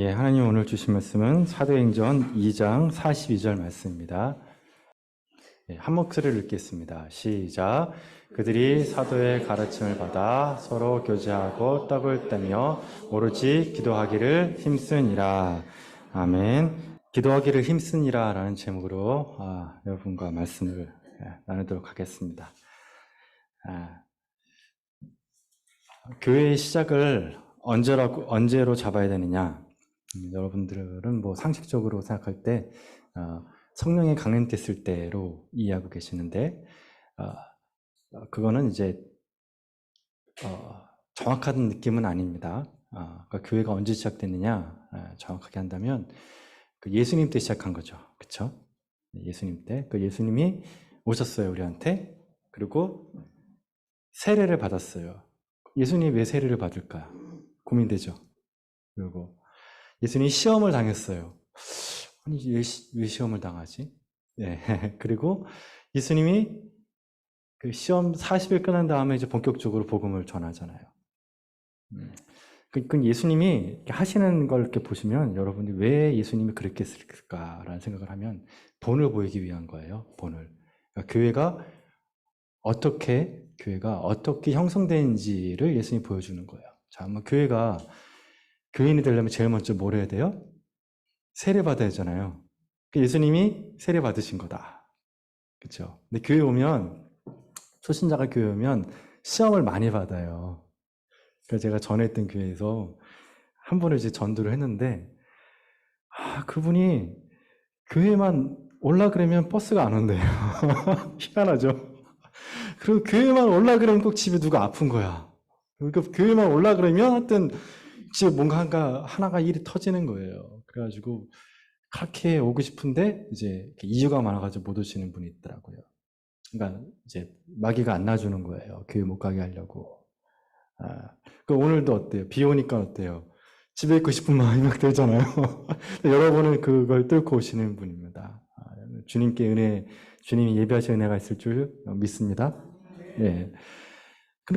예, 하나님 오늘 주신 말씀은 사도행전 2장 42절 말씀입니다. 예, 한 목소리를 읽겠습니다. 시작. 그들이 사도의 가르침을 받아 서로 교제하고 떡을 떼며 오로지 기도하기를 힘쓰니라. 아멘. 기도하기를 힘쓰니라 라는 제목으로 여러분과 말씀을 나누도록 하겠습니다. 교회의 시작을 언제로 잡아야 되느냐? 여러분들은 뭐 상식적으로 생각할 때 성령이 강림됐을 때로 이해하고 계시는데 그거는 이제 정확한 느낌은 아닙니다. 그러니까 교회가 언제 시작됐느냐 정확하게 한다면 그 예수님 때 시작한 거죠. 그렇죠? 예수님 때 그 예수님이 오셨어요 우리한테. 그리고 세례를 받았어요. 예수님이 왜 세례를 받을까 고민되죠. 그리고 예수님이 시험을 당했어요. 아니, 왜 시험을 당하지? 네. 그리고 예수님이 그 시험 40일 끝난 다음에 이제 본격적으로 복음을 전하잖아요. 그 예수님이 하시는 걸 이렇게 보시면 여러분이 왜 예수님이 그렇게 했을까라는 생각을 하면 본을 보이기 위한 거예요. 본을. 그러니까 교회가 어떻게 형성되는지를 예수님이 보여주는 거예요. 자, 아마 교회가 교인이 되려면 제일 먼저 뭘 해야 돼요? 세례 받아야 하잖아요. 예수님이 세례 받으신 거다. 그렇죠? 근데 교회 오면 초신자가 교회 오면 시험을 많이 받아요. 그래서 제가 전에 있던 교회에서 한 번을 이제 전도를 했는데 그분이 교회만 올라 그러면 버스가 안 온대요. 희한하죠? 그리고 교회만 올라 그러면 꼭 집에 누가 아픈 거야. 그러니까 교회만 올라 그러면 하여튼 집에 뭔가 하나가 일이 터지는 거예요. 그래가지고 그렇게 오고 싶은데 이제 이유가 많아가지고 못 오시는 분이 있더라고요. 그러니까 이제 마귀가 안 놔주는 거예요. 교회 못 가게 하려고. 그 오늘도 어때요? 비 오니까 어때요? 집에 있고 싶은 마음이 막 들잖아요. 여러분은 그걸 뚫고 오시는 분입니다. 주님이 예비하신 은혜가 있을 줄 믿습니다. 네.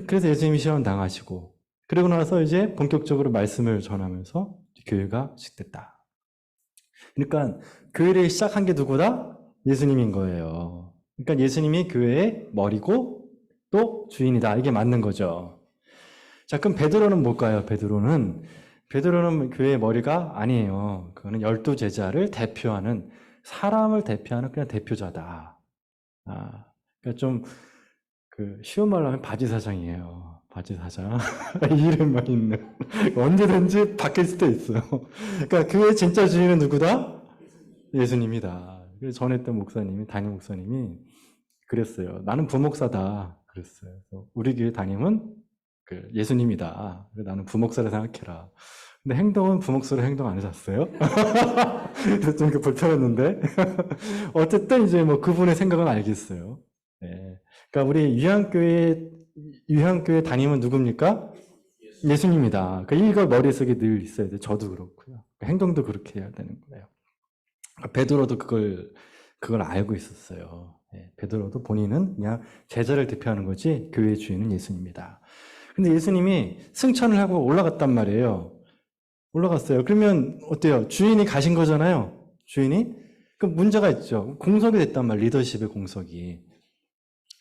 그래서 예수님이 시험 당하시고, 그리고 나서 이제 본격적으로 말씀을 전하면서 교회가 시작됐다. 그러니까 교회를 시작한 게 누구다? 예수님인 거예요. 그러니까 예수님이 교회의 머리고 또 주인이다. 이게 맞는 거죠. 자, 그럼 베드로는 뭘까요? 베드로는 교회의 머리가 아니에요. 그거는 12제자를 대표하는, 사람을 대표하는 그냥 대표자다. 그러니까 좀 쉬운 말로 하면 바지사장이에요. 바지사장. 이름만 있는. 언제든지 바뀔 수도 있어요. 그러니까 교회의 진짜 주인은 누구다? 예수님이다. 그래서 전했던 담임 목사님이 그랬어요. 나는 부목사다. 그랬어요. 우리 교회 담임은 예수님이다. 나는 부목사를 생각해라. 근데 행동은 부목사로 행동 안 하셨어요? 그래서 좀 불편했는데. 어쨌든 이제 뭐 그분의 생각은 알겠어요. 네. 그러니까 우리 유향교회 담임은 누굽니까? 예수님이다. 그러니까 이거 머릿속에 늘 있어야 돼. 저도 그렇고요. 행동도 그렇게 해야 되는 거예요. 베드로도 그걸 알고 있었어요. 베드로도 본인은 그냥 제자를 대표하는 거지 교회의 주인은 예수님이다. 근데 예수님이 승천을 하고 올라갔단 말이에요. 올라갔어요. 그러면 어때요? 주인이 가신 거잖아요. 주인이? 그럼 문제가 있죠. 공석이 됐단 말이에요. 리더십의 공석이.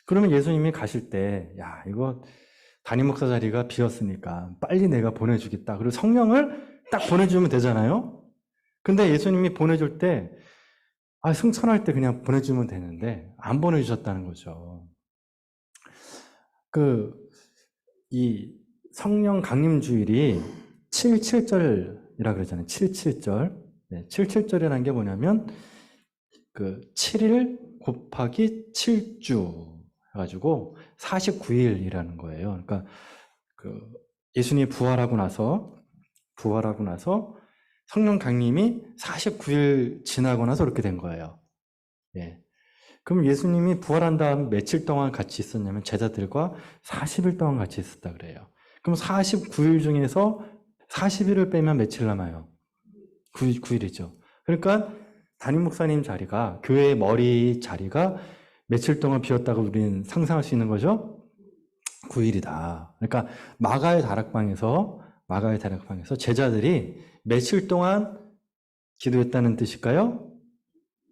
그러면 예수님이 가실 때, 이거 담임 목사 자리가 비었으니까 빨리 내가 보내주겠다. 그리고 성령을 딱 보내주면 되잖아요. 근데 예수님이 보내줄 때, 승천할 때 그냥 보내주면 되는데 안 보내주셨다는 거죠. 이 성령 강림 주일이 7.7절이라 그러잖아요. 7.7절. 네, 7.7절이라는 게 뭐냐면 7일 곱하기 7주 해가지고 49일이라는 거예요. 그러니까 예수님이 부활하고 나서 성령 강림이 49일 지나고 나서 그렇게 된 거예요. 예. 그럼 예수님이 부활한 다음 며칠 동안 같이 있었냐면 제자들과 40일 동안 같이 있었다 그래요. 그럼 49일 중에서 40일을 빼면 며칠 남아요? 9일이죠. 그러니까 담임 목사님 자리가, 교회의 머리 자리가 며칠 동안 비었다고 우리는 상상할 수 있는 거죠? 9일이다. 그러니까 마가의 다락방에서 제자들이 며칠 동안 기도했다는 뜻일까요?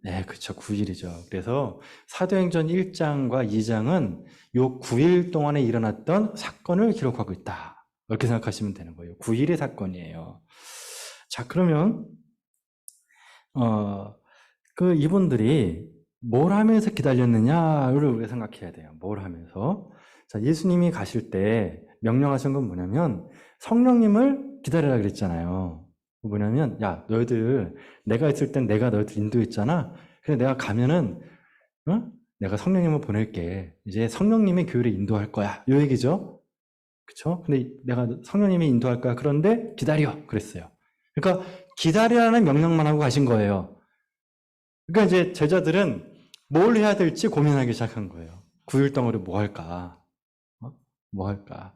네, 그렇죠. 9일이죠. 그래서 사도행전 1장과 2장은 요 9일 동안에 일어났던 사건을 기록하고 있다. 이렇게 생각하시면 되는 거예요. 9일의 사건이에요. 자, 그러면 이분들이 뭘 하면서 기다렸느냐를 우리가 생각해야 돼요. 뭘 하면서. 자, 예수님이 가실 때 명령하신 건 뭐냐면 성령님을 기다리라 그랬잖아요. 뭐냐면, 야, 너희들, 내가 있을 땐 내가 너희들 인도했잖아. 그래, 내가 가면은, 내가 성령님을 보낼게. 이제 성령님이 교회를 인도할 거야. 이 얘기죠. 그쵸? 근데 내가 성령님이 인도할 거야. 그런데 기다려. 그랬어요. 그러니까 기다리라는 명령만 하고 가신 거예요. 그러니까 이제 제자들은 뭘 해야 될지 고민하기 시작한 거예요. 9일 동안 우리 뭐 할까? 뭐 할까?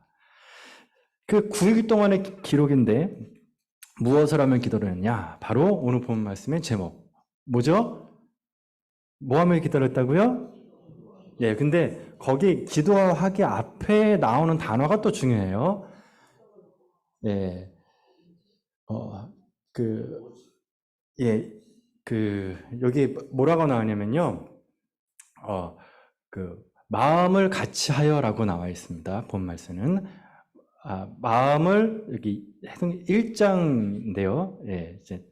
그 9일 동안의 기록인데 무엇을 하면 기도를 했냐? 바로 오늘 본 말씀의 제목. 뭐죠? 뭐 하면 기다렸다고요? 예, 근데 거기 기도하기 앞에 나오는 단어가 또 중요해요. 예, 여기 뭐라고 나오냐면요. 마음을 같이 하여라고 나와 있습니다. 본 말씀은. 마음을, 여기 해동 1장인데요. 예, 이제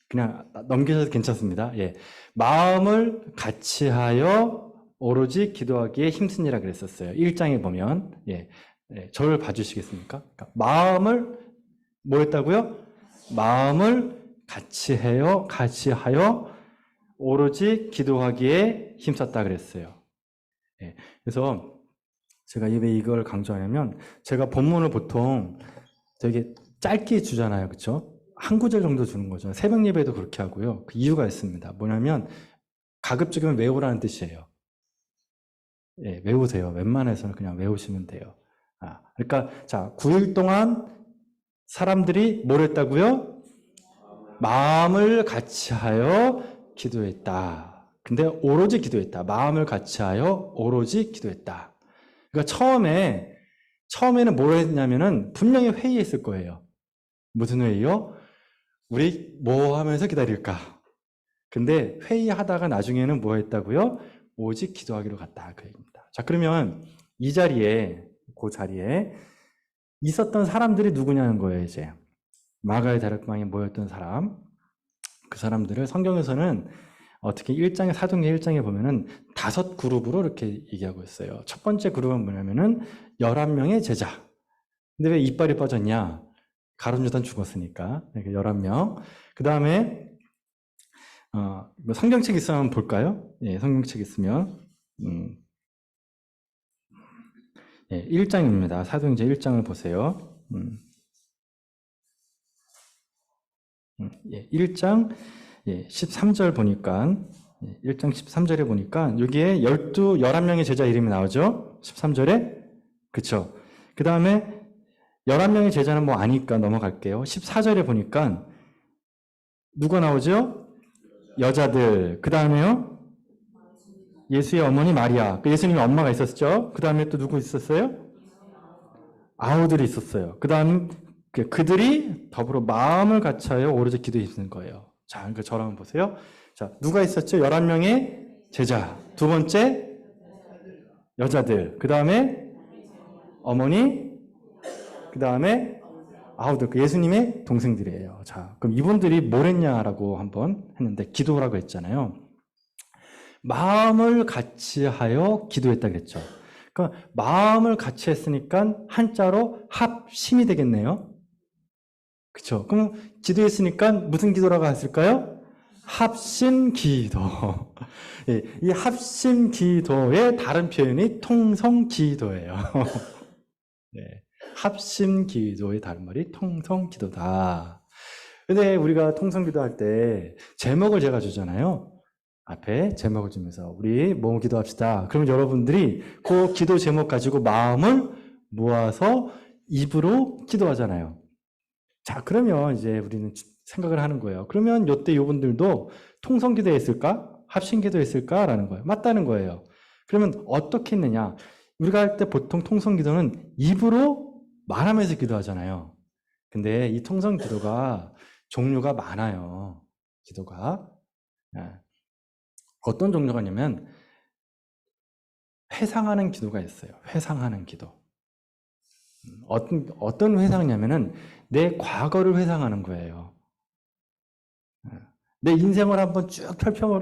그냥 넘기셔도 괜찮습니다. 예. 마음을 같이 하여 오로지 기도하기에 힘쓰니라 그랬었어요. 1장에 보면. 예. 예, 저를 봐주시겠습니까? 그러니까 마음을, 뭐 했다고요? 마음을 같이 하여 오로지 기도하기에 힘썼다 그랬어요. 예. 그래서 제가 왜 이걸 강조하냐면 제가 본문을 보통 되게 짧게 주잖아요. 그렇죠? 한 구절 정도 주는 거죠. 새벽 예배도 그렇게 하고요. 그 이유가 있습니다. 뭐냐면 가급적이면 외우라는 뜻이에요. 예, 외우세요. 웬만해서는 그냥 외우시면 돼요. 그러니까 자, 9일 동안 사람들이 뭘 했다고요? 마음을 같이 하여 기도했다. 근데 오로지 기도했다. 마음을 같이 하여 오로지 기도했다. 그러니까 처음에는 뭘 했냐면은 분명히 회의했을 거예요. 무슨 회의요? 우리 뭐 하면서 기다릴까? 근데 회의하다가 나중에는 뭐 했다고요? 오직 기도하기로 갔다. 그 얘기입니다. 자, 그러면 그 자리에 있었던 사람들이 누구냐는 거예요, 이제. 마가의 다락방에 모였던 사람. 그 사람들을 성경에서는 어떻게 사도행전 1장에 보면은 5그룹으로 이렇게 얘기하고 있어요. 첫 번째 그룹은 뭐냐면은 11명의 제자. 근데 왜 이빨이 빠졌냐? 가룟유다는 죽었으니까. 11명. 그 다음에, 성경책 있으면 볼까요? 예, 성경책 있으면. 예, 1장입니다. 사도행전 1장을 보세요. 예, 1장 13절 보니까 1장 13절에 보니까 여기에 11명의 제자 이름이 나오죠? 13절에? 그쵸? 그 다음에 11명의 제자는 뭐 아니까 넘어갈게요. 14절에 보니까 누가 나오죠? 여자들. 그 다음에요? 예수의 어머니 마리아. 예수님의 엄마가 있었죠? 그 다음에 또 누구 있었어요? 아우들이 있었어요. 그 다음 그들이 더불어 마음을 같이 하여 오로지 기도에 힘쓰는 거예요. 자, 그러니까 저랑 한번 보세요. 자, 누가 있었죠? 11명의 제자. 두 번째, 여자들. 그 다음에 어머니. 그 다음에 아우들. 예수님의 동생들이에요. 자, 그럼 이분들이 뭘 했냐라고 한번 했는데, 기도라고 했잖아요. 마음을 같이 하여 기도했다 그랬죠. 그러니까 마음을 같이 했으니까 한자로 합심이 되겠네요. 그렇죠? 그럼 기도했으니까 무슨 기도라고 했을까요? 합심 기도. 예, 이 합심 기도의 다른 표현이 통성 기도예요. 네, 합심 기도의 다른 말이 통성 기도다. 근데 우리가 통성 기도할 때 제목을 제가 주잖아요. 앞에 제목을 주면서 우리 뭐 기도합시다. 그러면 여러분들이 그 기도 제목 가지고 마음을 모아서 입으로 기도하잖아요. 자, 그러면 이제 우리는 생각을 하는 거예요. 그러면 이때 이분들도 통성 기도했을까? 합심 기도했을까라는 거예요. 맞다는 거예요. 그러면 어떻게 했느냐? 우리가 할 때 보통 통성 기도는 입으로 말하면서 기도하잖아요. 근데 이 통성 기도가 종류가 많아요. 기도가. 어떤 종류가 있냐면 회상하는 기도가 있어요. 회상하는 기도. 어떤 회상이냐면은 내 과거를 회상하는 거예요. 내 인생을 한번 쭉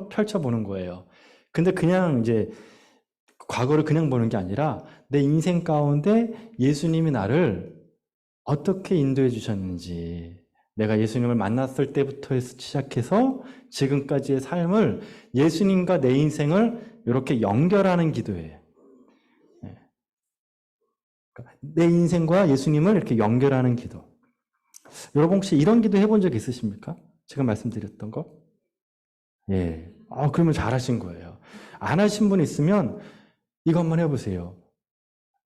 펼쳐보는 거예요. 근데 그냥 이제 과거를 그냥 보는 게 아니라 내 인생 가운데 예수님이 나를 어떻게 인도해 주셨는지, 내가 예수님을 만났을 때부터 시작해서 지금까지의 삶을 예수님과 내 인생을 이렇게 연결하는 기도예요. 내 인생과 예수님을 이렇게 연결하는 기도. 여러분 혹시 이런 기도 해본 적 있으십니까? 제가 말씀드렸던 거? 예. 그러면 잘하신 거예요. 안 하신 분 있으면 이거 한번 해보세요.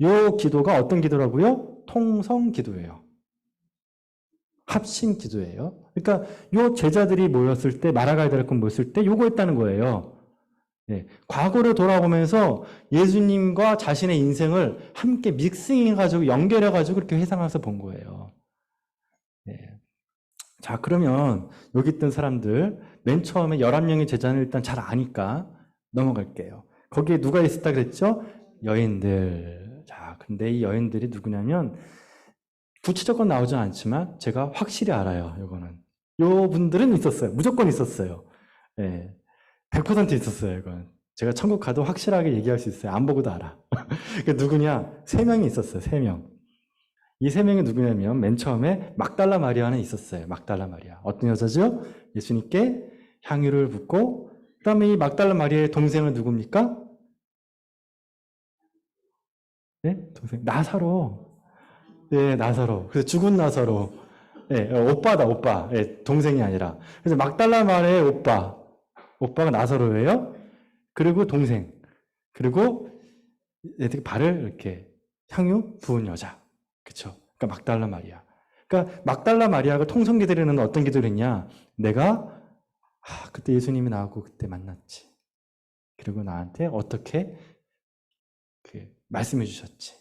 요 기도가 어떤 기도라고요? 통성 기도예요. 합심 기도예요. 그러니까 요 제자들이 모였을 때, 마라갈다를 모였을 때 요거 했다는 거예요. 예. 과거로 돌아오면서 예수님과 자신의 인생을 함께 믹싱해가지고 연결해가지고 그렇게 회상해서 본 거예요. 예. 자, 그러면 여기 있던 사람들, 맨 처음에 11명의 제자는 일단 잘 아니까 넘어갈게요. 거기에 누가 있었다 그랬죠? 여인들. 자, 근데 이 여인들이 누구냐면, 구체적으로 나오지 않지만 제가 확실히 알아요, 요거는. 요 분들은 있었어요. 무조건 있었어요. 예. 100% 있었어요, 이건. 제가 천국 가도 확실하게 얘기할 수 있어요. 안 보고도 알아. 그 누구냐? 3명이 있었어요, 3명. 이 3명이 누구냐면 맨 처음에 막달라 마리아는 있었어요. 막달라 마리아. 어떤 여자죠? 예수님께 향유를 붓고, 그 다음에 이 막달라 마리아의 동생은 누굽니까? 네? 동생. 나사로. 네, 나사로. 그래서 죽은 나사로. 네, 오빠다, 오빠. 네, 동생이 아니라. 그래서 막달라 마리아의 오빠가 나사로예요. 그리고 동생. 그리고 발을 이렇게 향유 부은 여자. 그쵸? 그러니까 막달라 마리아. 그러니까 막달라 마리아가 통성 기도를 했는데 어떤 기도를 했냐? 내가 그때 예수님이 나하고 그때 만났지. 그리고 나한테 어떻게 말씀해 주셨지.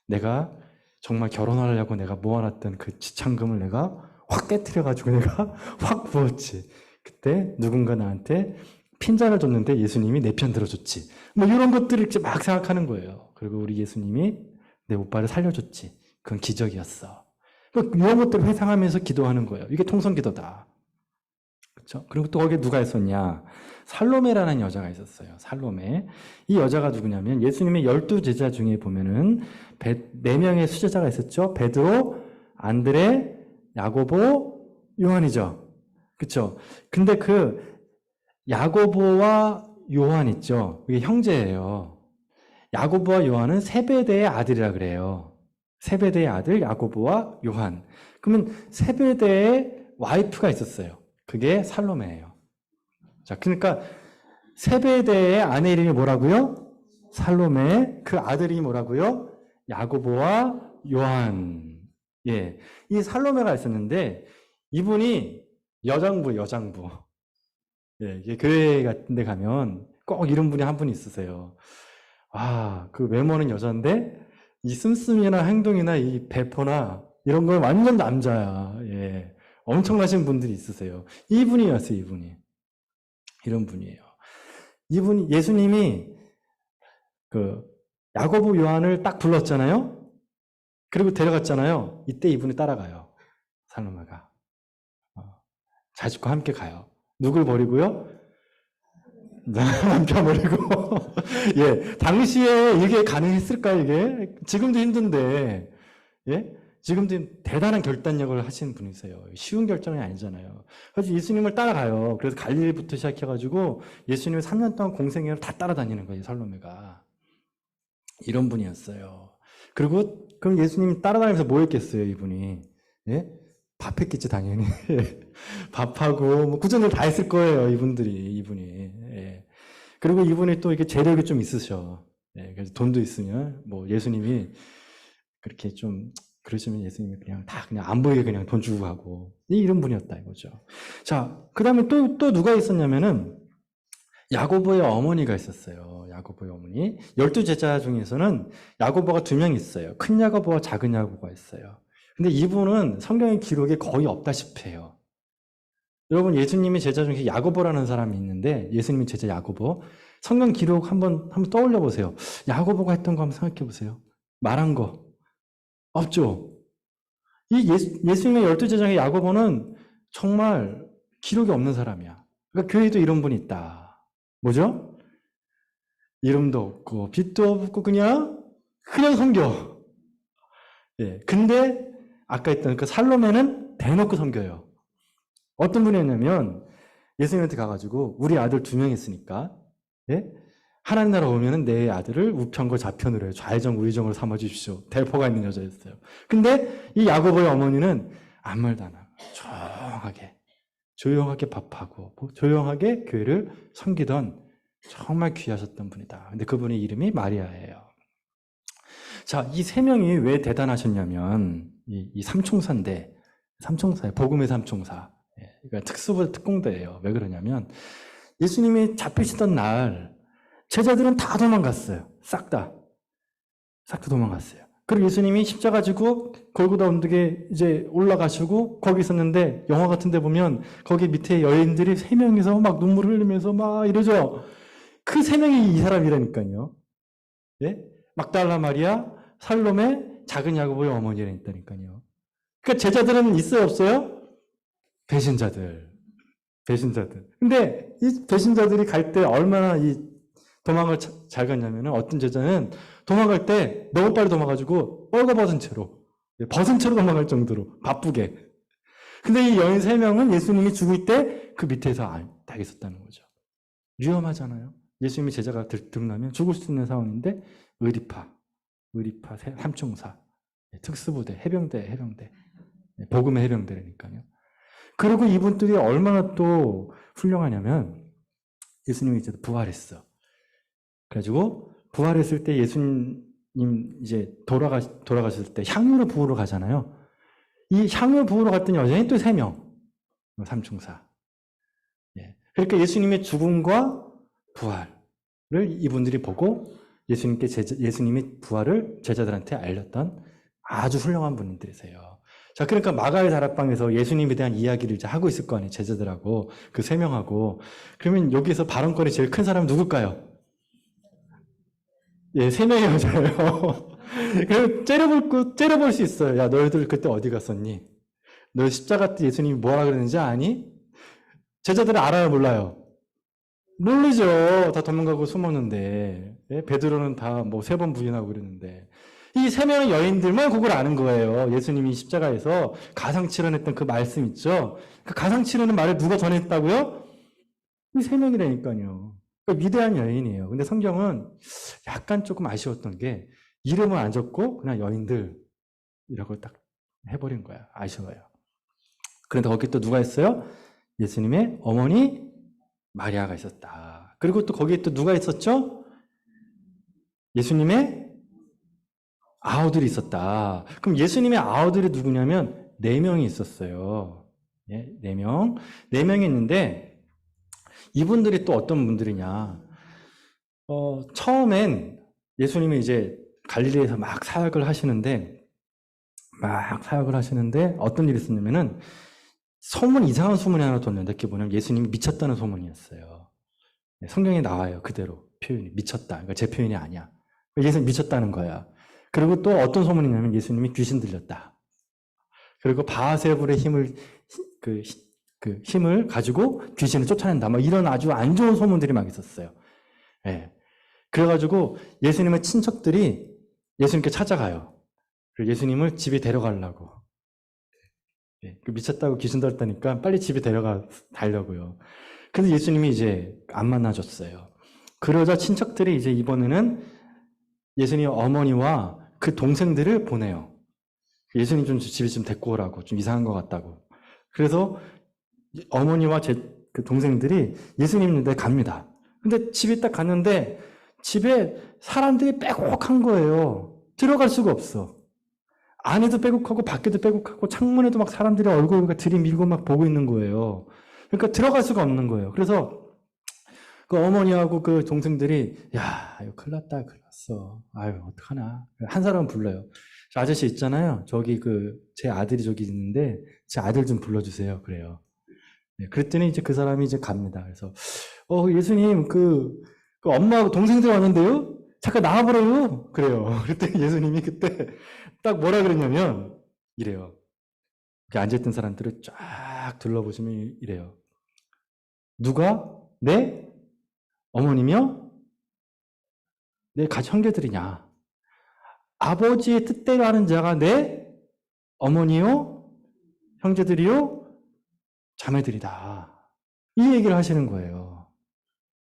내가 정말 결혼하려고 내가 모아놨던 그 지참금을 내가 확 깨트려가지고 내가 확 부었지. 그때 누군가 나한테 핀잔을 줬는데 예수님이 내 편 들어줬지. 뭐 이런 것들을 이렇게 막 생각하는 거예요. 그리고 우리 예수님이 내 오빠를 살려줬지. 그건 기적이었어. 이런 것들을 회상하면서 기도하는 거예요. 이게 통성기도다. 그렇죠? 그리고 또 거기에 누가 있었냐? 살로메라는 여자가 있었어요. 살로메. 이 여자가 누구냐면 예수님의 12제자 중에 보면은 4명의 수제자가 있었죠. 베드로, 안드레, 야고보, 요한이죠. 그렇죠? 근데 그 야고보와 요한 있죠. 이게 형제예요. 야고보와 요한은 세베대의 아들이라 그래요. 세베대의 아들 야고보와 요한. 그러면 세베대의 와이프가 있었어요. 그게 살로메예요. 자, 그러니까 세베대의 아내 이름이 뭐라고요? 살로메. 그 아들이 뭐라고요? 야고보와 요한. 예, 이 살로메가 있었는데 이분이 여장부. 예, 이게 교회 같은 데 가면 꼭 이런 분이 한 분 있으세요. 그 외모는 여잔데 이 씀씀이나 행동이나 이 배포나 이런 건 완전 남자야. 예. 엄청나신 분들이 있으세요. 이분이었어요, 이분이. 이런 분이에요. 이분이, 예수님이 야고보 요한을 딱 불렀잖아요? 그리고 데려갔잖아요? 이때 이분이 따라가요. 살로메가. 자식과 함께 가요. 누굴 버리고요? 남편 버리고. 예, 당시에 이게 가능했을까요, 이게? 지금도 힘든데, 예? 지금도 대단한 결단력을 하신 분이세요. 쉬운 결정이 아니잖아요. 그래서 예수님을 따라가요. 그래서 갈릴리부터 시작해가지고 예수님을 3년 동안 공생애를 다 따라다니는 거예요, 살로메가. 이런 분이었어요. 그리고 그럼 예수님 따라다니면서 뭐 했겠어요, 이분이? 예? 밥 했겠지, 당연히. 밥하고, 뭐, 구전을 다 했을 거예요, 이분이. 예. 그리고 이분이 또 이게 재력이 좀 있으셔. 예. 그래서 돈도 있으면, 뭐, 예수님이 그렇게 좀, 그러시면 예수님이 그냥 안 보이게 그냥 돈 주고 가고. 이런 분이었다, 이거죠. 자, 그 다음에 또 누가 있었냐면은, 야고보의 어머니가 있었어요. 야고보의 어머니. 12제자 중에서는 야고보가 2명 있어요. 큰 야고보와 작은 야고보가 있어요. 근데 이분은 성경의 기록에 거의 없다시피 해요. 여러분, 예수님의 제자 중에 야고보라는 사람이 있는데, 예수님의 제자 야고보. 성경 기록 한번 떠올려 보세요. 야고보가 했던 거 한번 생각해 보세요. 말한 거. 없죠? 이 예수님의 12제자 중에 야고보는 정말 기록이 없는 사람이야. 그러니까 교회에도 이런 분이 있다. 뭐죠? 이름도 없고, 빚도 없고, 그냥 섬겨. 예. 근데, 아까 했던 그 살로메는 대놓고 섬겨요. 어떤 분이었냐면, 예수님한테 가가지고, 우리 아들 2명 있으니까, 예? 하나님 나라 오면은 내 아들을 우편과 좌편으로 해. 좌의정, 우의정으로 삼아주십시오. 대포가 있는 여자였어요. 근데 이 야고보의 어머니는 아무 말도 안 하고, 조용하게 밥하고, 조용하게 교회를 섬기던 정말 귀하셨던 분이다. 근데 그분의 이름이 마리아예요. 자, 이 3명이 왜 대단하셨냐면, 이 삼총사인데, 복음의 삼총사. 그러니까 특수부 특공대예요. 왜 그러냐면, 예수님이 잡히시던 날, 제자들은 다 도망갔어요. 싹 다 도망갔어요. 그리고 예수님이 십자가 지고 골고다 언덕에 이제 올라가시고 거기 있었는데, 영화 같은 데 보면 거기 밑에 여인들이 3명이서 막 눈물을 흘리면서 막 이러죠. 그 3명이 이 사람이라니까요. 예? 막달라 마리아, 살로메, 작은 야고보의 어머니라니까요. 그러니까 제자들은 있어요, 없어요? 배신자들. 근데 이 배신자들이 갈 때 얼마나 이 도망을 잘 갔냐면, 어떤 제자는 도망갈 때 너무 빨리 도망가지고 벌거벗은 채로, 벗은 채로 도망갈 정도로 바쁘게. 근데 이 여인 3명은 예수님이 죽을 때 그 밑에서 다 있었다는 거죠. 위험하잖아요. 예수님이 제자가 들나면 죽을 수 있는 상황인데, 의리파, 삼총사, 특수부대, 해병대, 복음의 해병대라니까요. 그리고 이분들이 얼마나 또 훌륭하냐면, 예수님이 이제 부활했어. 그래가지고 부활했을 때 예수님 이제 돌아가셨을 때 향유를 부으러 가잖아요. 이 향유 부으러 갔더니 여전히 또 3명, 삼총사. 그러니까 예수님의 죽음과 부활을 이분들이 보고 예수님의 부활을 제자들한테 알렸던 아주 훌륭한 분들이세요. 자, 그러니까 마가의 다락방에서 예수님에 대한 이야기를 이제 하고 있을 거 아니에요. 제자들하고 그 3명하고. 그러면 여기서 발언권이 제일 큰 사람은 누굴까요? 예, 3명의 여자예요. 그럼 째려볼 수 있어요. 야, 너희들 그때 어디 갔었니? 너 십자가 때 예수님이 뭐라 그랬는지 아니? 제자들은 알아요, 몰라요? 모르죠. 다 도망가고 숨었는데. 예? 베드로는 다 3번 부인하고 그랬는데. 이 3명의 여인들만 그걸 아는 거예요. 예수님이 십자가에서 가상칠언했던 그 말씀 있죠? 그 가상칠언의 말을 누가 전했다고요? 이 3명이라니까요. 그러니까 위대한 여인이에요. 근데 성경은 약간 조금 아쉬웠던 게, 이름을 안 적고 그냥 여인들이라고 딱 해버린 거야. 아쉬워요. 그런데 거기 또 누가 있어요? 예수님의 어머니 마리아가 있었다. 그리고 또 거기에 또 누가 있었죠? 예수님의 아우들이 있었다. 그럼 예수님의 아우들이 누구냐면 4명이 있었어요. 4명. 4명이 있는데, 이분들이 또 어떤 분들이냐. 처음엔 예수님이 이제 갈릴리에서 막 사역을 하시는데 어떤 일이 있었냐면은, 이상한 소문이 하나 뒀는데, 그게 뭐냐면 예수님이 미쳤다는 소문이었어요. 성경에 나와요. 그대로 표현이. 미쳤다. 그러니까 제 표현이 아니야. 예수님 미쳤다는 거야. 그리고 또 어떤 소문이냐면 예수님이 귀신 들렸다. 그리고 바알세불의 힘을 가지고 귀신을 쫓아낸다. 이런 아주 안 좋은 소문들이 막 있었어요. 그래가지고 예수님의 친척들이 예수님께 찾아가요. 그리고 예수님을 집에 데려가려고. 미쳤다고 귀신 들었다니까 빨리 집에 달려고요. 그래서 예수님이 이제 안 만나줬어요. 그러자 친척들이 이제 이번에는 예수님 어머니와 그 동생들을 보내요. 예수님 좀 집에 좀 데리고 오라고. 좀 이상한 것 같다고. 그래서 어머니와 그 동생들이 예수님인데 갑니다. 근데 집에 딱 갔는데 집에 사람들이 빼곡한 거예요. 들어갈 수가 없어. 안에도 빼곡하고 밖에도 빼곡하고 창문에도 막 사람들이 얼굴을 들이밀고 막 보고 있는 거예요. 그러니까 들어갈 수가 없는 거예요. 그래서 그 어머니하고 그 동생들이, 야, 이거 큰일 났어. 아유, 어떡하나. 한 사람은 불러요. 저 아저씨 있잖아요. 저기 제 아들이 저기 있는데 제 아들 좀 불러주세요. 그래요. 네, 그랬더니 이제 그 사람이 이제 갑니다. 그래서, 예수님, 그 엄마하고 동생들 왔는데요? 잠깐 나와보래요. 그래요. 그랬더니 예수님이 그때 딱 뭐라 그랬냐면, 이래요. 그 앉아있던 사람들을 쫙 둘러보시면 이래요. 누가 내 어머니며 내 가족 형제들이냐? 아버지의 뜻대로 하는 자가 내 어머니요, 형제들이요, 자매들이다. 이 얘기를 하시는 거예요.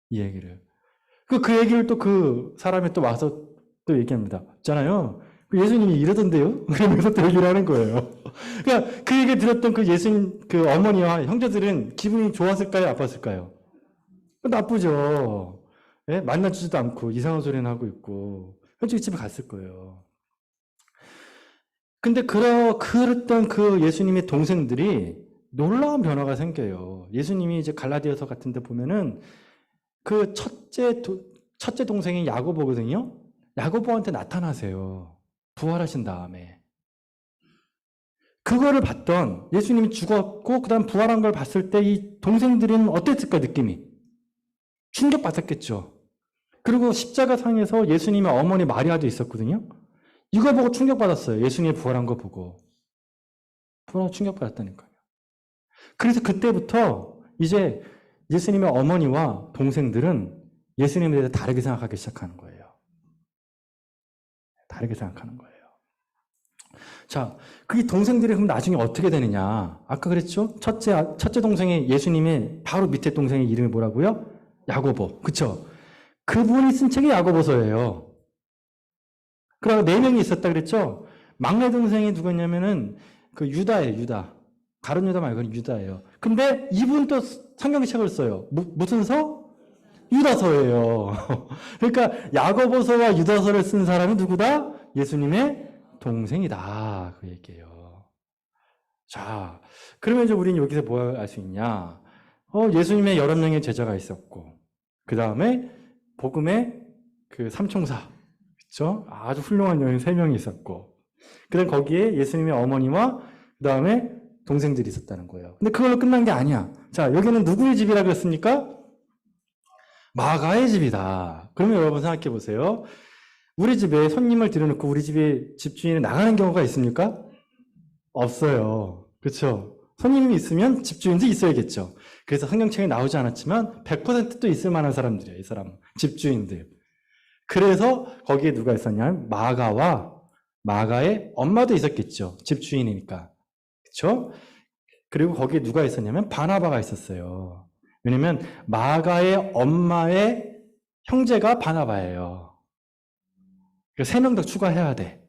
이 얘기를. 그 얘기를 또 그 사람이 또 와서 또 얘기합니다. 있잖아요. 예수님이 이러던데요? 그러면서 또 얘기를 하는 거예요. 그러니까 그 얘기 들었던 그 예수님, 그 어머니와 형제들은 기분이 좋았을까요? 나빴을까요? 나쁘죠. 예? 만나주지도 않고 이상한 소리는 하고 있고 솔직히 집에 갔을 거예요. 근데 그랬던 그 예수님의 동생들이 놀라운 변화가 생겨요. 예수님이 이제 갈라디아서 같은 데 보면은 그 첫째 동생이 야고보거든요. 야고보한테 나타나세요. 부활하신 다음에. 그거를 봤던 예수님이 죽었고 그다음 부활한 걸 봤을 때 이 동생들은 어땠을까 느낌이? 충격받았겠죠. 그리고 십자가 상에서 예수님의 어머니 마리아도 있었거든요. 이거 보고 충격받았어요. 예수님이 부활한 거 보고. 부활하고 충격받았다니까요. 그래서 그때부터 이제 예수님의 어머니와 동생들은 예수님에 대해서 다르게 생각하기 시작하는 거예요. 다르게 생각하는 거예요. 자, 그 동생들이 그럼 나중에 어떻게 되느냐? 아까 그랬죠? 첫째 동생이 예수님의 바로 밑에 동생의 이름이 뭐라고요? 야고보. 그쵸? 그분이 쓴 책이 야고보서예요. 그리고 4명이 있었다 그랬죠? 막내 동생이 누구냐면은 그 유다예요, 유다. 가룟 유다 말고는 유다예요. 근데 이분 또 성경 책을 써요. 무슨 서? 유다서예요. 그러니까 야고보서와 유다서를 쓴 사람이 누구다? 예수님의 동생이다. 그 얘기예요. 자, 그러면 이제 우리는 여기서 뭐 알 수 있냐? 예수님의 여러 명의 제자가 있었고, 그 다음에 복음의 그 삼총사, 그렇죠? 아주 훌륭한 여인 3명이 있었고, 그다음 거기에 예수님의 어머니와 그 다음에 동생들이 있었다는 거예요. 근데 그걸로 끝난 게 아니야. 자, 여기는 누구의 집이라 그랬습니까? 마가의 집이다. 그러면 여러분 생각해 보세요. 우리 집에 손님을 들여놓고 우리 집에 집주인이 나가는 경우가 있습니까? 없어요. 그렇죠? 손님이 있으면 집주인도 있어야겠죠. 그래서 성경책에 나오지 않았지만 100%또 있을 만한 사람들이에요. 이 사람, 집주인들. 그래서 거기에 누가 있었냐면 마가의 엄마도 있었겠죠. 집주인이니까. 그렇죠? 그리고 거기에 누가 있었냐면 바나바가 있었어요. 왜냐면 마가의 엄마의 형제가 바나바예요. 3명 더 추가해야 돼.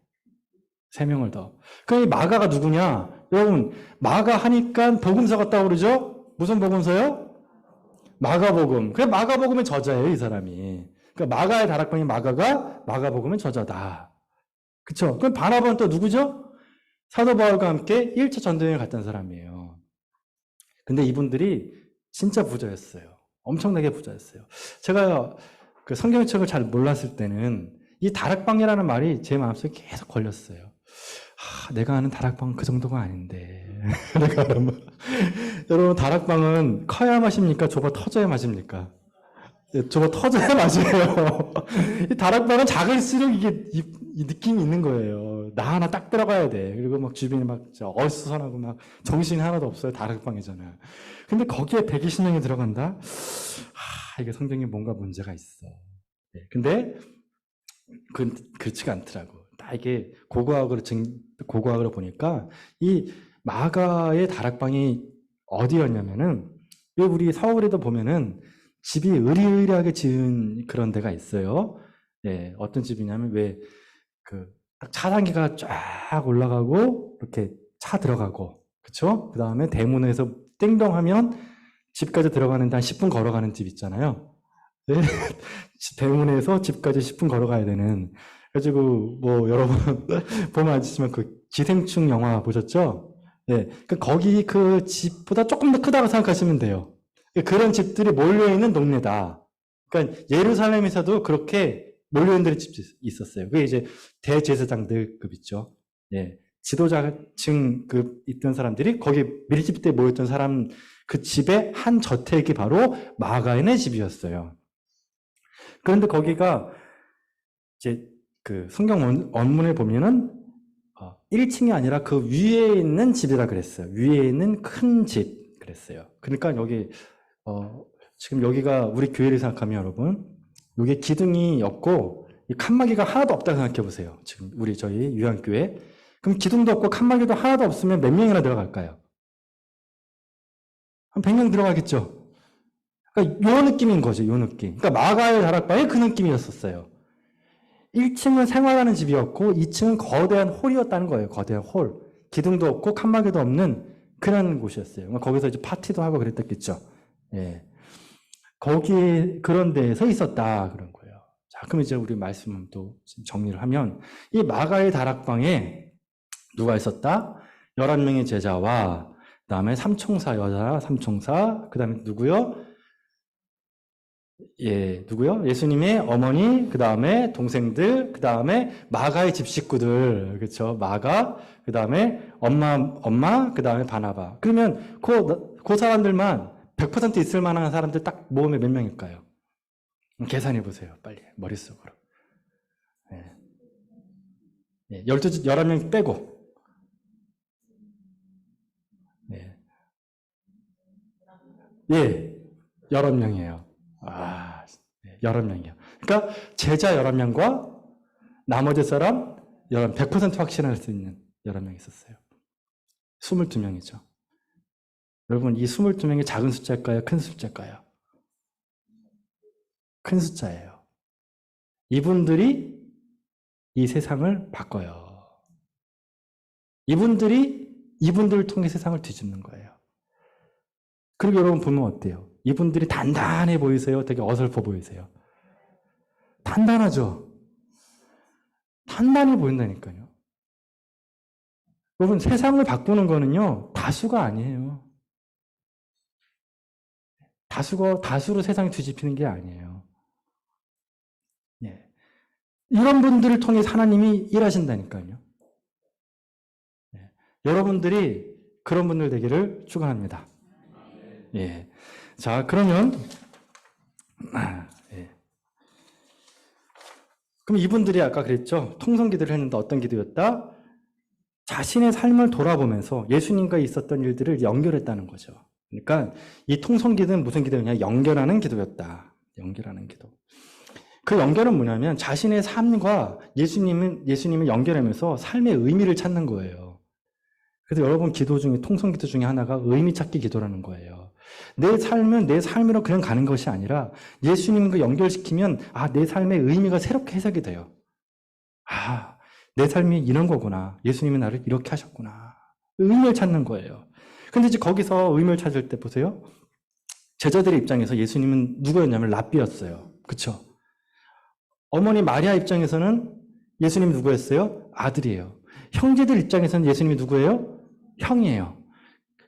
3명을 더. 그럼 이 마가가 누구냐? 여러분, 마가 하니까 복음서 같다고 그러죠? 무슨 복음서요? 마가복음. 그래, 마가복음의 저자예요, 이 사람이. 그러니까 마가의 다락방인 마가가 마가복음의 저자다. 그쵸? 그럼 바나바는 또 누구죠? 사도 바울과 함께 1차 전도여행을 갔던 사람이에요. 근데 이분들이 진짜 부자였어요. 엄청나게 부자였어요. 제가 그 성경책을 잘 몰랐을 때는 이 다락방이라는 말이 제 마음속에 계속 걸렸어요. 내가 아는 다락방은 그 정도가 아닌데. 여러분, 다락방은 커야 마십니까? 좁아 터져야 마십니까? 좁아 터져야 마셔요. 이 다락방은 작을수록 이 느낌이 있는 거예요. 나 하나 딱 들어가야 돼. 그리고 막 주변이 막 어수선하고 막 정신이 하나도 없어요. 다락방이잖아요. 근데 거기에 120명이 들어간다? 이게 성경에 뭔가 문제가 있어. 네, 근데 그렇지가 않더라고. 다 이게 고고학으로 보니까 이 마가의 다락방이 어디였냐면은 우리 서울에도 보면은 집이 으리으리하게 지은 그런 데가 있어요. 네, 어떤 집이냐면 딱 차단기가 쫙 올라가고 이렇게 차 들어가고, 그렇죠? 그 다음에 대문에서 띵동하면 집까지 들어가는데 한 10분 걸어가는 집 있잖아요. 네. 대문에서 집까지 10분 걸어가야 되는. 그래가지고 뭐 여러분 보면 아시지만 그 기생충 영화 보셨죠? 네, 거기 그 집보다 조금 더 크다고 생각하시면 돼요. 그런 집들이 몰려있는 동네다. 그러니까 예루살렘에서도 그렇게 몰려있는 집이 있었어요. 그게 이제 대제사장들급 있죠. 예, 지도자층급 있던 사람들이 거기 밀집돼 모였던 사람 그 집의 한 저택이 바로 마가인의 집이었어요. 그런데 거기가 이제 그 성경 원문에 보면은 1층이 아니라 그 위에 있는 집이라 그랬어요. 위에 있는 큰 집 그랬어요. 그러니까 여기 지금 여기가 우리 교회를 생각하면 여러분, 여기 기둥이 없고 이 칸막이가 하나도 없다고 생각해 보세요. 지금 저희 유한교회. 그럼 기둥도 없고 칸막이도 하나도 없으면 몇 명이나 들어갈까요? 한 100명 들어가겠죠. 그러니까 요 느낌인 거죠. 요 느낌. 그러니까 마가의 다락방이 그 느낌이었었어요. 1층은 생활하는 집이었고 2층은 거대한 홀이었다는 거예요. 거대한 홀. 기둥도 없고 칸막이도 없는 그런 곳이었어요. 거기서 이제 파티도 하고 그랬겠죠. 예. 거기 그런 데에서 있었다 그런 거예요. 자, 그럼 이제 우리 말씀을 또 정리를 하면 이 마가의 다락방에 누가 있었다? 11명의 제자와 그다음에 삼총사 여자 삼총사 그다음에 누구요? 누구요? 예수님의 어머니, 그 다음에 동생들, 그 다음에 마가의 집 식구들, 그렇죠? 마가, 그 다음에 엄마, 그 다음에 바나바. 그러면 그 사람들만 100% 있을 만한 사람들 딱 모으면 몇 명일까요? 계산해 보세요, 빨리 머릿속으로. 11명 빼고. 11명이에요. 11명이요. 그러니까 제자 11명과 나머지 사람 100% 확신할 수 있는 11명 있었어요. 22명이죠. 여러분, 이 22명이 작은 숫자일까요? 큰 숫자일까요? 큰 숫자예요. 이분들이 이 세상을 바꿔요. 이분들을 통해 세상을 뒤집는 거예요. 그리고 여러분 보면 어때요? 이분들이 단단해 보이세요? 되게 어설퍼 보이세요? 단단하죠? 단단해 보인다니까요. 여러분, 세상을 바꾸는 거는요, 다수가 아니에요. 다수로 세상을 뒤집히는 게 아니에요. 이런 분들을 통해 하나님이 일하신다니까요. 여러분들이 그런 분들 되기를 축원합니다. 자, 그러면 그럼 이분들이 아까 그랬죠. 통성 기도를 했는데 어떤 기도였다? 자신의 삶을 돌아보면서 예수님과 있었던 일들을 연결했다는 거죠. 그러니까 이 통성 기도는 무슨 기도였냐? 연결하는 기도였다. 연결하는 기도. 그 연결은 뭐냐면 자신의 삶과 예수님을 연결하면서 삶의 의미를 찾는 거예요. 그래서 여러분 기도 중에 통성 기도 중에 하나가 의미 찾기 기도라는 거예요. 내 삶은 내 삶으로 그냥 가는 것이 아니라 예수님과 연결시키면 내 삶의 의미가 새롭게 해석이 돼요. 내 삶이 이런 거구나. 예수님이 나를 이렇게 하셨구나. 의미를 찾는 거예요. 근데 이제 거기서 의미를 찾을 때 보세요. 제자들의 입장에서 예수님은 누구였냐면 랍비였어요. 그렇죠? 어머니 마리아 입장에서는 예수님이 누구였어요? 아들이에요. 형제들 입장에서는 예수님이 누구예요? 형이에요.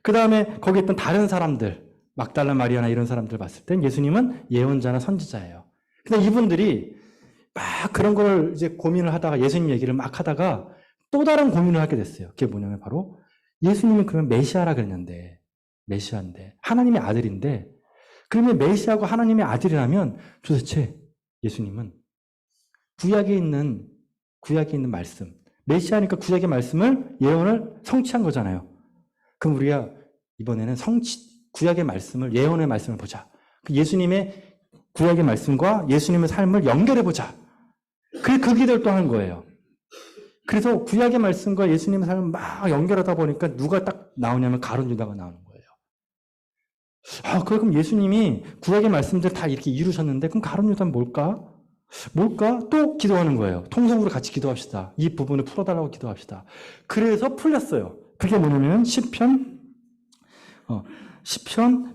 그 다음에 거기 있던 다른 사람들, 막달라 마리아나 이런 사람들 봤을 땐 예수님은 예언자나 선지자예요. 근데 이분들이 막 그런 걸 이제 고민을 하다가 예수님 얘기를 막 하다가 또 다른 고민을 하게 됐어요. 그게 뭐냐면 바로 예수님은 그러면 메시아라 그랬는데, 메시아인데, 하나님의 아들인데, 그러면 메시아고 하나님의 아들이라면 도대체 예수님은 구약에 있는 말씀, 메시아니까 구약의 말씀을 예언을 성취한 거잖아요. 그럼 우리가 이번에는 구약의 말씀을, 예언의 말씀을 보자. 그 예수님의 구약의 말씀과 예수님의 삶을 연결해보자. 그 기도를 또 하는 거예요. 그래서 구약의 말씀과 예수님의 삶을 막 연결하다 보니까 누가 딱 나오냐면 가룟 유다가 나오는 거예요. 그럼 예수님이 구약의 말씀들 다 이렇게 이루셨는데 그럼 가룟 유다는 뭘까? 또 기도하는 거예요. 통성으로 같이 기도합시다. 이 부분을 풀어달라고 기도합시다. 그래서 풀렸어요. 그게 뭐냐면 시편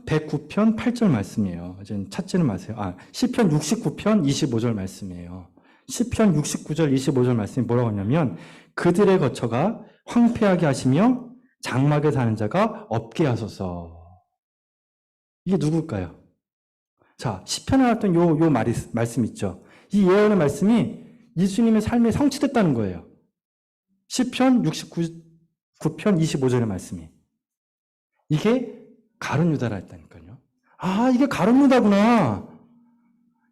109편 8절 말씀이에요. 이제 찾지는 마세요. 시편 69편 25절 말씀이에요. 시편 69절 25절 말씀이 뭐라고 하냐면 그들의 거처가 황폐하게 하시며 장막에 사는 자가 없게 하소서. 이게 누굴까요? 자, 시편에 나왔던 요 말씀 있죠. 이 예언의 말씀이 예수님의 삶에 성취됐다는 거예요. 시편 69편 25절의 말씀이. 이게 가룟 유다라 했다니까요. 아, 이게 가룟 유다구나.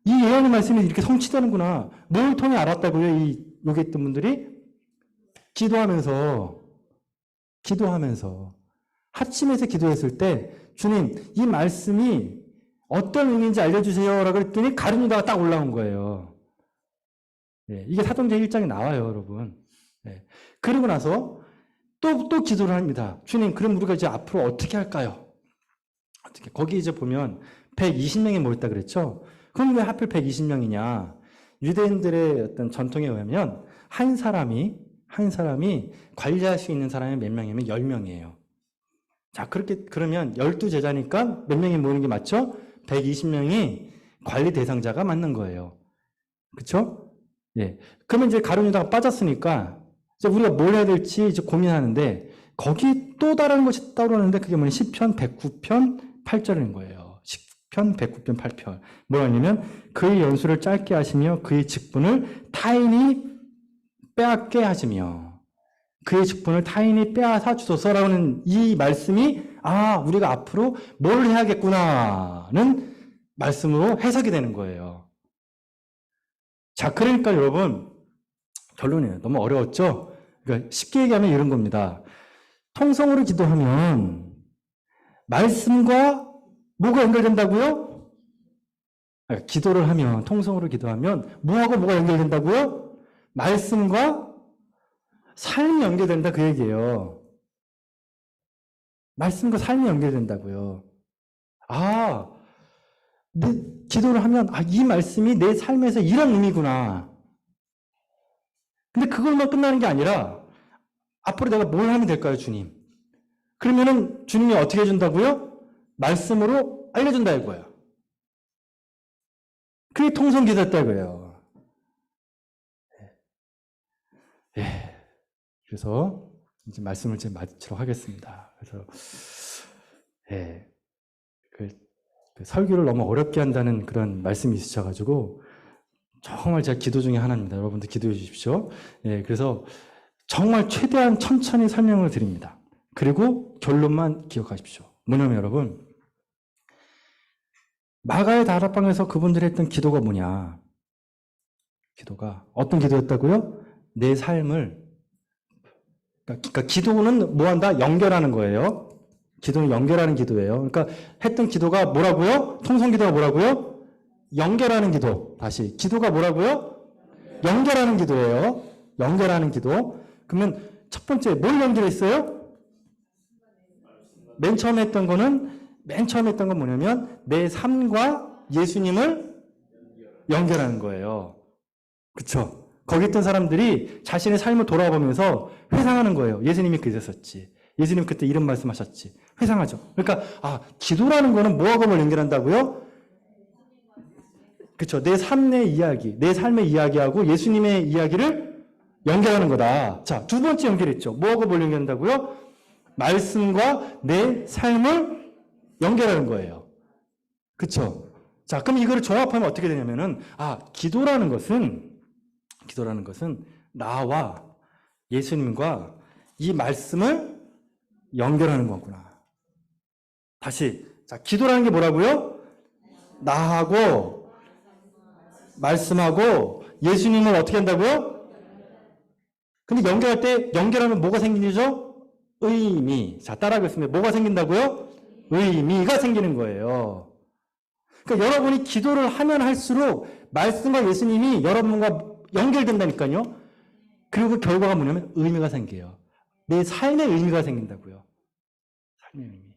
이 예언의 말씀이 이렇게 성취되는구나. 뭘 통해 알았다고요? 여기 있던 분들이 기도하면서 합심해서 기도했을 때 주님, 이 말씀이 어떤 의미인지 알려주세요 라고 했더니 가룟 유다가 딱 올라온 거예요. 네, 이게 사도행전 1장에 나와요, 여러분. 네. 그러고 나서 또 기도를 합니다. 주님, 그럼 우리가 이제 앞으로 어떻게 할까요? 거기 이제 보면 120명이 모였다 그랬죠? 그럼 왜 하필 120명이냐? 유대인들의 어떤 전통에 의하면 한 사람이 관리할 수 있는 사람이 몇 명이면 10명이에요. 자, 그러면 12제자니까 몇 명이 모이는 게 맞죠? 120명이 관리 대상자가 맞는 거예요. 그쵸? 예. 그러면 이제 가룟 유다가 빠졌으니까 이제 우리가 뭘 해야 될지 이제 고민하는데 거기 또 다른 것이 떠오르는데 그게 뭐냐? 시편 109편 8절인 거예요. 시편 109편 8편. 뭐냐면 그의 연수를 짧게 하시며 그의 직분을 타인이 빼앗게 하시며 그의 직분을 타인이 빼앗아 주소서라는 이 말씀이 우리가 앞으로 뭘 해야겠구나는 말씀으로 해석이 되는 거예요. 자, 그러니까 여러분 결론이에요. 너무 어려웠죠? 그러니까 쉽게 얘기하면 이런 겁니다. 통성으로 기도하면 말씀과 뭐가 연결된다고요? 기도를 하면, 통성으로 기도하면 뭐하고 뭐가 연결된다고요? 말씀과 삶이 연결된다 그 얘기예요. 말씀과 삶이 연결된다고요. 기도를 하면 이 말씀이 내 삶에서 이런 의미구나. 근데 그걸만 끝나는 게 아니라 앞으로 내가 뭘 하면 될까요, 주님? 그러면은 주님이 어떻게 해준다고요? 말씀으로 알려준다 이거예요. 그게 통성기도였다 이거예요. 예. 그래서 이제 말씀을 이제 마치도록 하겠습니다. 그래서 그 설교를 너무 어렵게 한다는 그런 말씀이 있으셔가지고 정말 제가 기도 중에 하나입니다. 여러분들 기도해 주십시오. 예, 그래서 정말 최대한 천천히 설명을 드립니다. 그리고 결론만 기억하십시오. 뭐냐면 여러분, 마가의 다락방에서 그분들이 했던 기도가 뭐냐? 기도가 어떤 기도였다고요? 내 삶을, 그러니까 기도는 뭐한다? 연결하는 거예요. 기도는 연결하는 기도예요. 그러니까 했던 기도가 뭐라고요? 통성기도가 뭐라고요? 연결하는 기도. 다시 기도가 뭐라고요? 연결하는 기도예요. 연결하는 기도. 그러면 첫 번째 뭘 연결했어요? 맨 처음에 했던 건 뭐냐면 내 삶과 예수님을 연결하는 거예요. 그쵸? 거기 있던 사람들이 자신의 삶을 돌아보면서 회상하는 거예요. 예수님이 그랬었지. 예수님 그때 이런 말씀하셨지. 회상하죠. 그러니까 기도라는 거는 뭐하고 뭘 연결한다고요? 그쵸? 내 삶의 이야기, 내 삶의 이야기하고 예수님의 이야기를 연결하는 거다. 자, 두 번째 연결했죠. 뭐하고 뭘 연결한다고요? 말씀과 내 삶을 연결하는 거예요. 그쵸? 자, 그럼 이거를 종합하면 어떻게 되냐면은, 기도라는 것은 나와 예수님과 이 말씀을 연결하는 거구나. 다시, 자, 기도라는 게 뭐라고요? 나하고 말씀하고 예수님을 어떻게 한다고요? 근데 연결할 때, 연결하면 뭐가 생기죠? 의미. 자, 따라하겠습니다. 뭐가 생긴다고요? 의미가 생기는 거예요. 그러니까 여러분이 기도를 하면 할수록 말씀과 예수님이 여러분과 연결된다니까요. 그리고 그 결과가 뭐냐면 의미가 생겨요. 내 삶의 의미가 생긴다고요. 삶의 의미.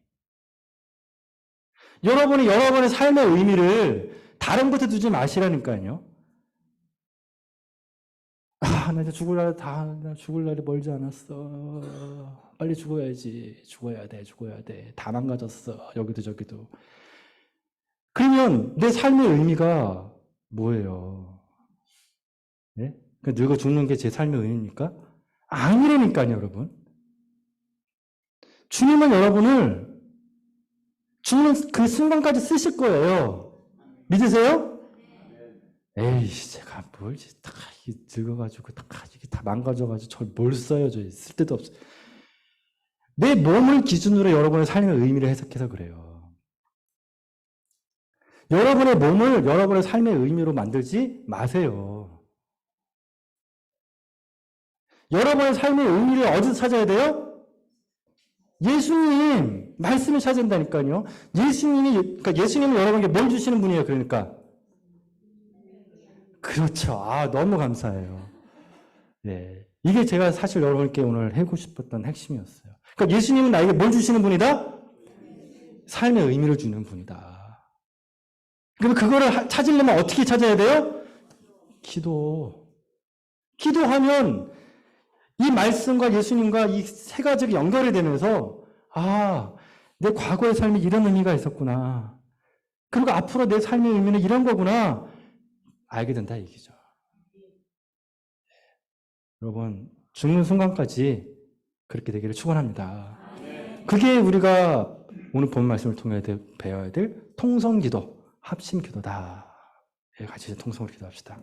여러분이 여러분의 삶의 의미를 다른 곳에 두지 마시라니까요. 나 이제 나 죽을 날이 멀지 않았어. 빨리 죽어야지. 죽어야 돼. 다 망가졌어. 여기도 저기도. 그러면 내 삶의 의미가 뭐예요? 네? 늙어 죽는 게 제 삶의 의미입니까? 아니라니까요, 여러분. 주님은 여러분을 죽는 그 순간까지 쓰실 거예요. 믿으세요? 제가 뭘, 다 늙어가지고, 다 망가져가지고, 저를 뭘 써요, 쓸데도 없어요. 내 몸을 기준으로 여러분의 삶의 의미를 해석해서 그래요. 여러분의 몸을 여러분의 삶의 의미로 만들지 마세요. 여러분의 삶의 의미를 어디서 찾아야 돼요? 예수님 말씀을 찾아야 된다니까요. 예수님은 여러분에게 뭘 주시는 분이에요. 그러니까 그렇죠. 너무 감사해요. 네, 이게 제가 사실 여러분께 오늘 해고 싶었던 핵심이었어요. 그러니까 예수님은 나에게 뭘 주시는 분이다? 삶의 의미를 주는 분이다. 그럼 그거를 찾으려면 어떻게 찾아야 돼요? 기도하면 이 말씀과 예수님과 이 세 가지가 연결이 되면서 내 과거의 삶이 이런 의미가 있었구나. 그리고 앞으로 내 삶의 의미는 이런 거구나. 알게 된다 얘기죠. 여러분, 죽는 순간까지 그렇게 되기를 축원합니다. 그게 우리가 오늘 본 말씀을 통해 배워야 될 통성기도, 합심기도다. 같이 통성을 기도합시다.